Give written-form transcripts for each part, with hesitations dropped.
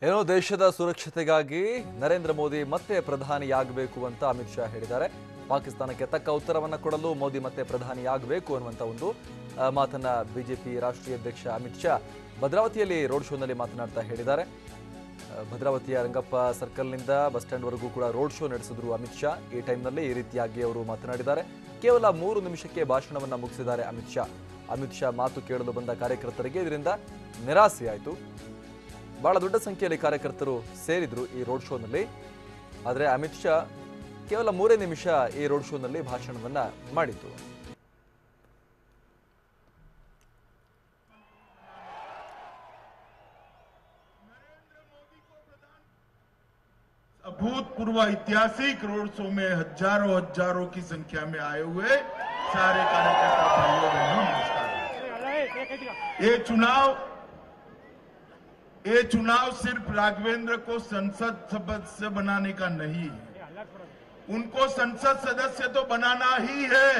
ಏನೋ ದೇಶದ ಸುರಕ್ಷತೆಗಾಗಿ ನರೇಂದ್ರ ಮೋದಿ ಮತ್ತೆ ಪ್ರಧಾನಿಯಾಗಬೇಕು ಅಂತ ಅಮಿತ್ ಶಾ ಹೇಳಿದ್ದಾರೆ. ಪಾಕಿಸ್ತಾನಕ್ಕೆ ತಕ್ಕ ಉತ್ತರವನ್ನು ಕೊಡಲು ಮೋದಿ ಮತ್ತೆ ಪ್ರಧಾನಿಯಾಗಬೇಕು ಅನ್ನುವಂತ ಒಂದು ಮಾತನ್ನ ಬಿಜೆಪಿ ರಾಷ್ಟ್ರೀಯ ಅಧ್ಯಕ್ಷ ಅಮಿತ್ ಶಾ ಭದ್ರಾವತಿಯಲ್ಲಿ ರೋಡ್ ಶೋನಲ್ಲಿ ಮಾತನಾಡ್ತಾ ಹೇಳಿದ್ದಾರೆ. ಭದ್ರಾವತಿಯ ರಂಗಪ್ಪ ಸರ್ಕಲ್ನಿಂದ ಬಸ್ ಸ್ಟ್ಯಾಂಡ್ ವರೆಗೂ ಕೂಡ ರೋಡ್ ಶೋ ನಡೆಸಿದ್ರು ಅಮಿತ್ ಶಾ. ಈ ಟೈಮ್ನಲ್ಲಿ ಈ ರೀತಿಯಾಗಿ ಅವರು ಮಾತನಾಡಿದ್ದಾರೆ. ಕೇವಲ 3 ನಿಮಿಷಕ್ಕೆ ಭಾಷಣವನ್ನ ಮುಗಿಸಿದ್ದಾರೆ ಅಮಿತ್ ಶಾ. ಅಮಿತ್ ಶಾ ಮಾತು ಕೇಳಲು ಬಂದ ಕಾರ್ಯಕರ್ತರಿಗೆ ಇದರಿಂದ ನಿರಾಸೆಯಾಯಿತು. ಬಹಳ ದೊಡ್ಡ ಸಂಖ್ಯೆಯಲ್ಲಿ ಕಾರ್ಯಕರ್ತರು ಸೇರಿದ್ರು ಈ ರೋಡ್ ಶೋನಲ್ಲಿ. ಆದರೆ ಅಮಿತ್ ಶಾ ಕೇವಲ 3 ನಿಮಿಷ ಈ ರೋಡ್ ಶೋನಲ್ಲಿ ಭಾಷಣವನ್ನ ಮಾಡಿದ್ರು. अभूतपूर्व ऐतिहासिक रोड शो में हजारों की संख्या में आए हुए सारे कार्यकर्ता भाइयों बहनों नमस्कार। ये चुनाव सिर्फ राघवेंद्र को संसद सदस्य बनाने का नहीं है, उनको संसद सदस्य तो बनाना ही है,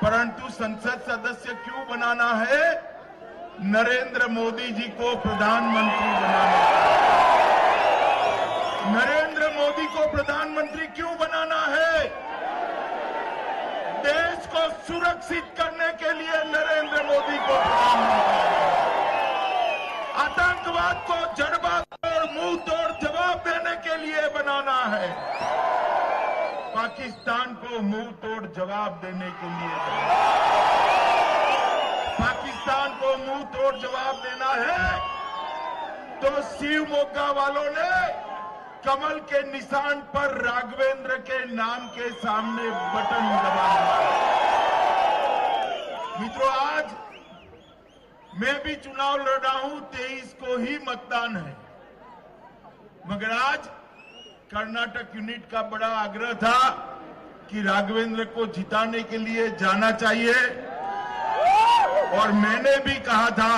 परंतु संसद सदस्य क्यों बनाना है? नरेंद्र मोदी जी को प्रधानमंत्री बनाना है। नरेंद्र मोदी को प्रधानमंत्री क्यों बनाना है? देश को सुरक्षित करने के लिए नरेंद्र मोदी को प्रधानमंत्री, आतंकवाद को जड़बातोड़ मुंह तोड़ जवाब देने के लिए बनाना है, पाकिस्तान को मुंह तोड़ जवाब देने के लिए, पाकिस्तान को मुंह तोड़ जवाब देना है तो शिव मोगा वालों ने कमल के निशान पर राघवेंद्र के नाम के सामने बटन दबाना। मित्रों, आज मैं भी चुनाव लड़ रहा हूं, 23 को ही मतदान है, मगर आज कर्नाटक यूनिट का बड़ा आग्रह था कि राघवेंद्र को जिताने के लिए जाना चाहिए और मैंने भी कहा था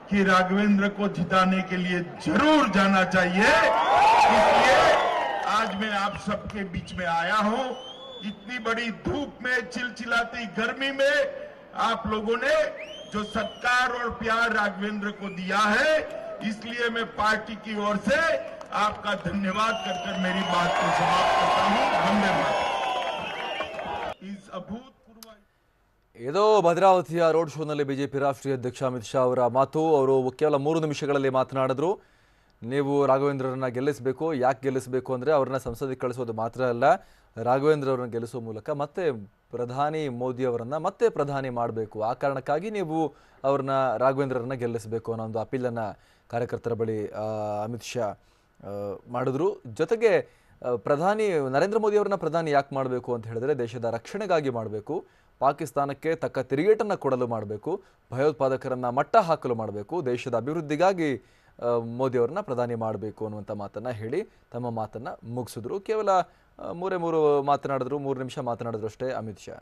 कि राघवेंद्र को जिताने के लिए जरूर जाना चाहिए। इसलिए आज मैं आप सबके बीच में आया हूं। इतनी बड़ी धूप में, चिलचिलाती गर्मी में आप लोगों ने जो सत्कार और प्यार राघवेंद्र को दिया है, इसलिए मैं पार्टी की ओर से आपका धन्यवाद कर मेरी बात को समाप्त करता हूं। धन्यवाद। इस अभूतपूर्व ಇದು ಭದ್ರಾವತಿಯ ರೋಡ್ ಶೋನಲ್ಲಿ ಬಿಜೆಪಿ ರಾಷ್ಟ್ರೀಯ ಅಧ್ಯಕ್ಷ ಅಮಿತ್ ಶಾ ಅವರ ಮಾತು. ಅವರು ಕೇವಲ 3 ನಿಮಿಷಗಳಲ್ಲಿ ಮಾತನಾಡಿದ್ರು. ನೀವು ರಾಘವೇಂದ್ರರನ್ನ ಗೆಲ್ಲಿಸಬೇಕು. ಯಾಕೆ ಗೆಲ್ಲಿಸಬೇಕು ಅಂದರೆ ಅವ್ರನ್ನ ಸಂಸದಿಗೆ ಕಳಿಸೋದು ಮಾತ್ರ ಅಲ್ಲ, ರಾಘವೇಂದ್ರ ಅವರನ್ನ ಗೆಲ್ಲಿಸೋ ಮೂಲಕ ಮತ್ತೆ ಪ್ರಧಾನಿ ಮೋದಿ ಅವರನ್ನ ಮತ್ತೆ ಪ್ರಧಾನಿ ಮಾಡಬೇಕು. ಆ ಕಾರಣಕ್ಕಾಗಿ ನೀವು ಅವ್ರನ್ನ ರಾಘವೇಂದ್ರರನ್ನ ಗೆಲ್ಲಿಸಬೇಕು ಅನ್ನೋ ಒಂದು ಅಪೀಲನ್ನು ಕಾರ್ಯಕರ್ತರ ಬಳಿ ಅಮಿತ್ ಶಾ ಮಾಡಿದ್ರು. ಜೊತೆಗೆ ಪ್ರಧಾನಿ ನರೇಂದ್ರ ಮೋದಿ ಅವರನ್ನ ಪ್ರಧಾನಿ ಯಾಕೆ ಮಾಡಬೇಕು ಅಂತ ಹೇಳಿದ್ರೆ ದೇಶದ ರಕ್ಷಣೆಗಾಗಿ ಮಾಡಬೇಕು, ಪಾಕಿಸ್ತಾನಕ್ಕೆ ತಕ್ಕ ತಿರುಗೇಟನ್ನು ಕೊಡಲು ಮಾಡಬೇಕು, ಭಯೋತ್ಪಾದಕರನ್ನ ಮಟ್ಟ ಹಾಕಲು ಮಾಡಬೇಕು, ದೇಶದ ಅಭಿವೃದ್ಧಿಗಾಗಿ ಮೋದಿ ಅವರನ್ನ ಪ್ರಧಾನಿ ಮಾಡಬೇಕು ಅನ್ನುವಂಥ ಮಾತನ್ನು ಹೇಳಿ ತಮ್ಮ ಮಾತನ್ನು ಮುಗಿಸಿದ್ರು. ಕೇವಲ 3 ಮಾತನಾಡಿದ್ರು, 3 ನಿಮಿಷ ಮಾತನಾಡಿದ್ರು ಅಷ್ಟೇ ಅಮಿತ್ ಶಾ.